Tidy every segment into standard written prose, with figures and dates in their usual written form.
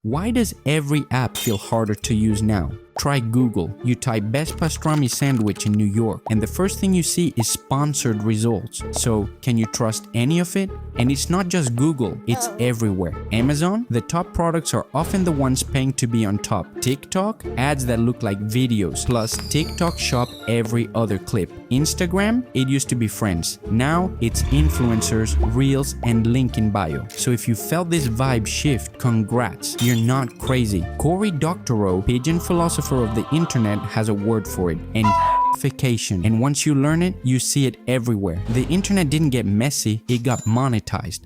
Why does every app feel harder to use now? Try Google. You type best pastrami sandwich in New York and the first thing you see is sponsored results. So can you trust any of it? And it's not just Google, it's everywhere. Amazon, the top products are often the ones paying to be on top. TikTok, ads that look like videos, plus TikTok shop every other clip. Instagram, it used to be friends. Now it's influencers, reels, and link in bio. So if you felt this vibe shift, congrats, you're not crazy. Cory Doctorow, pigeon philosopher of the internet, has a word for it, and and once you learn it, you see it everywhere. The internet didn't get messy, it got monetized.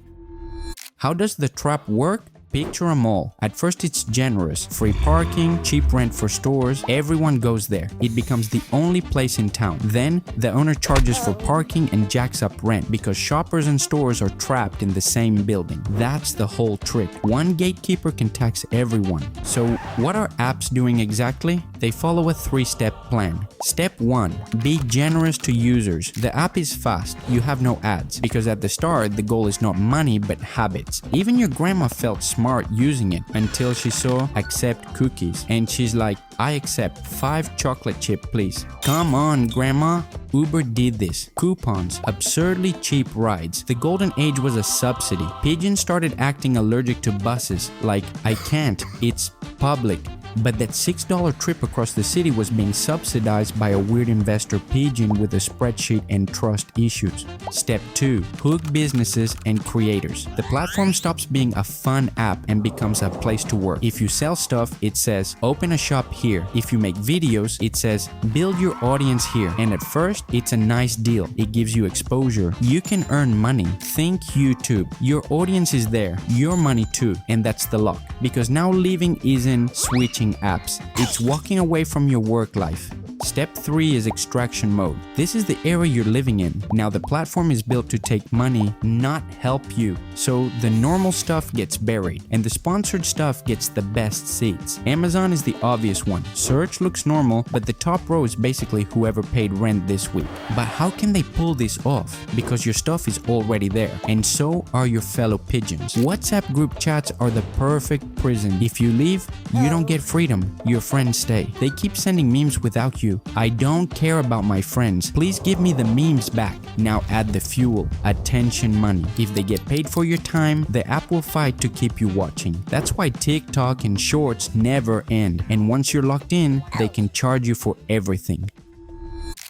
How does the trap work? Picture a mall. At first it's generous, free parking, cheap rent for stores, everyone goes there. It becomes the only place in town. Then the owner charges for parking and jacks up rent because shoppers and stores are trapped in the same building. That's the whole trick. One gatekeeper can tax everyone. So what are apps doing exactly? They follow a 3-step plan. Step 1. Be generous to users. The app is fast. You have no ads because at the start the goal is not money but habits. Even your grandma felt smart using it until she saw accept cookies and she's like, I accept 5 chocolate chip please. Come on grandma. Uber did this. Coupons, absurdly cheap rides. The golden age was a subsidy. Pigeons started acting allergic to buses, like I can't, it's public. But that $6 trip across the city was being subsidized by a weird investor pigeon with a spreadsheet and trust issues. Step 2. Hook businesses and creators. The platform stops being a fun app and becomes a place to work. If you sell stuff, it says open a shop here. If you make videos, it says build your audience here. And at first, it's a nice deal. It gives you exposure. You can earn money. Think YouTube. Your audience is there. Your money too. And that's the lock. Because now living isn't switching apps. It's walking away from your work life. Step 3 is extraction mode. This is the era you're living in. Now the platform is built to take money, not help you. So the normal stuff gets buried and the sponsored stuff gets the best seats. Amazon is the obvious one. Search looks normal, but the top row is basically whoever paid rent this week. But how can they pull this off? Because your stuff is already there, and so are your fellow pigeons. WhatsApp group chats are the perfect prison. If you leave, you don't get freedom. Your friends stay. They keep sending memes without you. I don't care about my friends. Please give me the memes back. Now add the fuel, attention money. If they get paid for your time, the app will fight to keep you watching. That's why TikTok and Shorts never end. And once you're locked in, they can charge you for everything.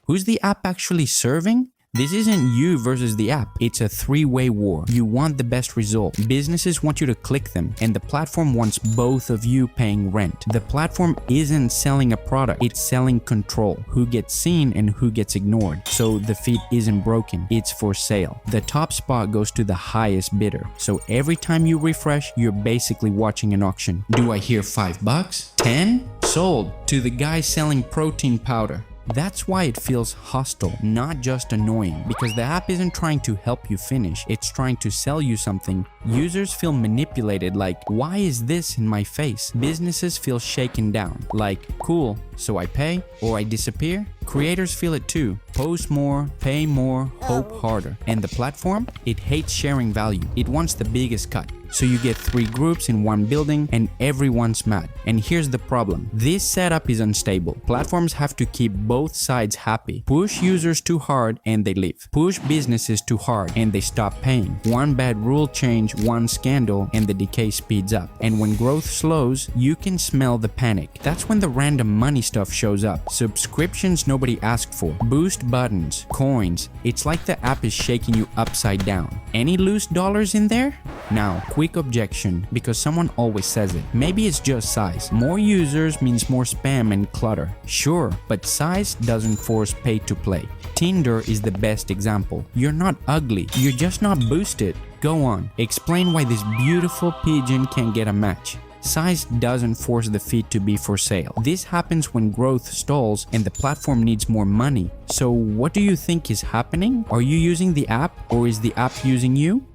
Who's the app actually serving? This isn't you versus the app, it's a 3-way war. You want the best result. Businesses want you to click them, and the platform wants both of you paying rent. The platform isn't selling a product, it's selling control. Who gets seen and who gets ignored. So the feed isn't broken, it's for sale. The top spot goes to the highest bidder. So every time you refresh, you're basically watching an auction. Do I hear $5? 10? Sold to the guy selling protein powder. That's why it feels hostile, not just annoying, because the app isn't trying to help you finish, it's trying to sell you something. Users feel manipulated, like, why is this in my face? Businesses feel shaken down, like, cool, so I pay or I disappear? Creators feel it too. Post more, pay more, hope harder. And the platform? It hates sharing value. It wants the biggest cut. So you get 3 groups in one building and everyone's mad. And here's the problem. This setup is unstable. Platforms have to keep both sides happy. Push users too hard and they leave. Push businesses too hard and they stop paying. One bad rule change, one scandal, and the decay speeds up. And when growth slows, you can smell the panic. That's when the random money stuff shows up. Subscriptions nobody asked for. Boost buttons, coins. It's like the app is shaking you upside down. Any loose dollars in there? Now, quick objection, because someone always says it. Maybe it's just size. More users means more spam and clutter. Sure, but size doesn't force pay to play. Tinder is the best example. You're not ugly, you're just not boosted. Go on, explain why this beautiful pigeon can't get a match. Size doesn't force the feed to be for sale. This happens when growth stalls and the platform needs more money. So what do you think is happening? Are you using the app or is the app using you?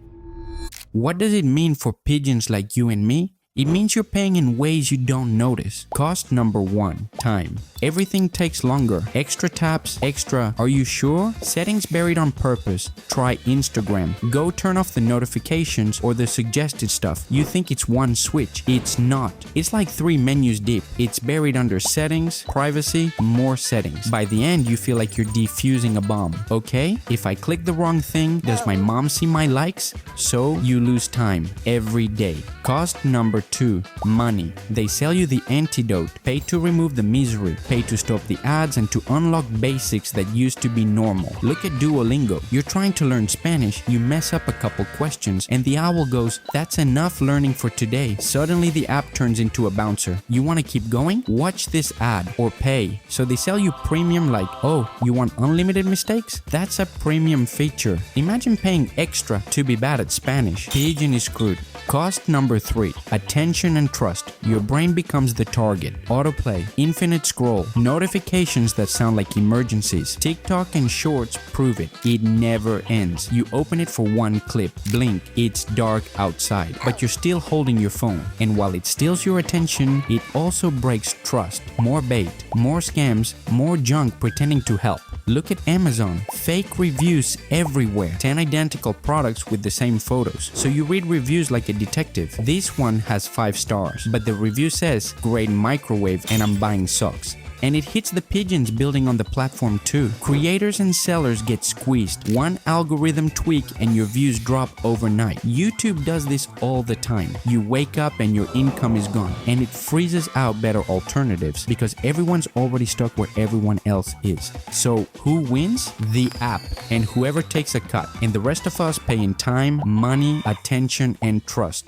What does it mean for pigeons like you and me? It means you're paying in ways you don't notice. Cost number 1, time. Everything takes longer. Extra taps, extra "are you sure?" Settings buried on purpose. Try Instagram. Go turn off the notifications or the suggested stuff. You think it's one switch. It's not. It's like 3 menus deep. It's buried under settings, privacy, more settings. By the end, you feel like you're defusing a bomb. Okay, if I click the wrong thing, does my mom see my likes? So you lose time every day. Cost number 2, money. They sell you the antidote. Pay to remove the misery. Pay to stop the ads and to unlock basics that used to be normal. Look at Duolingo. You're trying to learn Spanish, you mess up a couple questions, and the owl goes, "That's enough learning for today." Suddenly the app turns into a bouncer. You want to keep going? Watch this ad or pay. So they sell you premium like, "Oh, you want unlimited mistakes?" That's a premium feature. Imagine paying extra to be bad at Spanish. Pigeon is screwed. Cost number 3, attention and trust. Your brain becomes the target. Autoplay, infinite scroll, notifications that sound like emergencies. TikTok and Shorts prove it. It never ends. You open it for one clip, blink, it's dark outside, but you're still holding your phone. And while it steals your attention, it also breaks trust. More bait, more scams, more junk pretending to help. Look at Amazon. Fake reviews everywhere. 10 identical products with the same photos. So you read reviews like a detective. This one has 5 stars, but the review says, "Great microwave and I'm buying socks." And it hits the pigeons building on the platform too. Creators and sellers get squeezed. One algorithm tweak and your views drop overnight. YouTube does this all the time. You wake up and your income is gone. And it freezes out better alternatives because everyone's already stuck where everyone else is. So who wins? The app. And whoever takes a cut. And the rest of us pay in time, money, attention, and trust.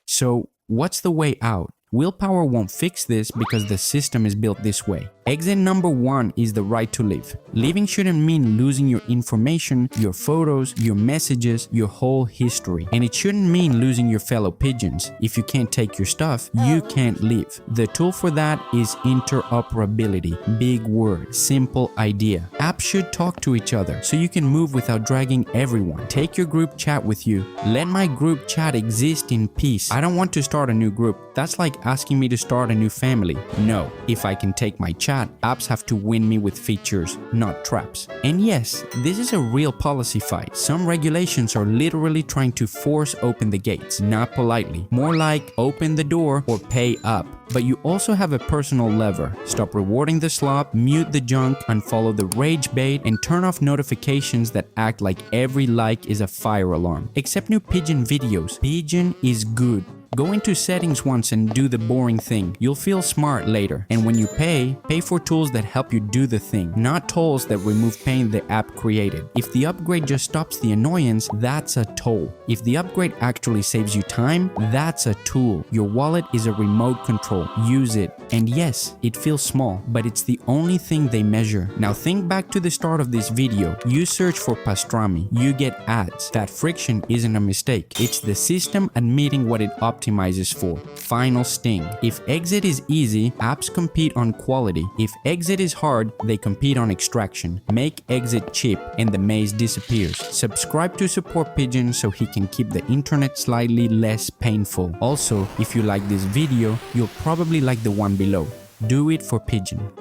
So what's the way out? Willpower won't fix this because the system is built this way. Exit number 1 is the right to live. Leaving shouldn't mean losing your information, your photos, your messages, your whole history. And it shouldn't mean losing your fellow pigeons. If you can't take your stuff, you can't leave. The tool for that is interoperability. Big word, simple idea. Apps should talk to each other so you can move without dragging everyone. Take your group chat with you. Let my group chat exist in peace. I don't want to start a new group. That's like asking me to start a new family. No, if I can take my chat, apps have to win me with features, not traps. And yes, this is a real policy fight. Some regulations are literally trying to force open the gates, not politely. More like open the door or pay up. But you also have a personal lever. Stop rewarding the slop, mute the junk, unfollow the rage bait, and turn off notifications that act like every like is a fire alarm. Except new pigeon videos. Pigeon is good. Go into settings once and do the boring thing. You'll feel smart later. And when you pay for tools that help you do the thing, not tools that remove pain the app created. If the upgrade just stops the annoyance, that's a toll. If the upgrade actually saves you time, that's a tool. Your wallet is a remote control. Use it. And yes, it feels small, but it's the only thing they measure. Now think back to the start of this video. You search for pastrami, you get ads. That friction isn't a mistake. It's the system admitting what it optimizes for. Final sting. If exit is easy, apps compete on quality. If exit is hard, they compete on extraction. Make exit cheap and the maze disappears. Subscribe to Support Pigeon so he can keep the internet slightly less painful. Also, if you like this video, you'll probably like the one below. Do it for Pigeon.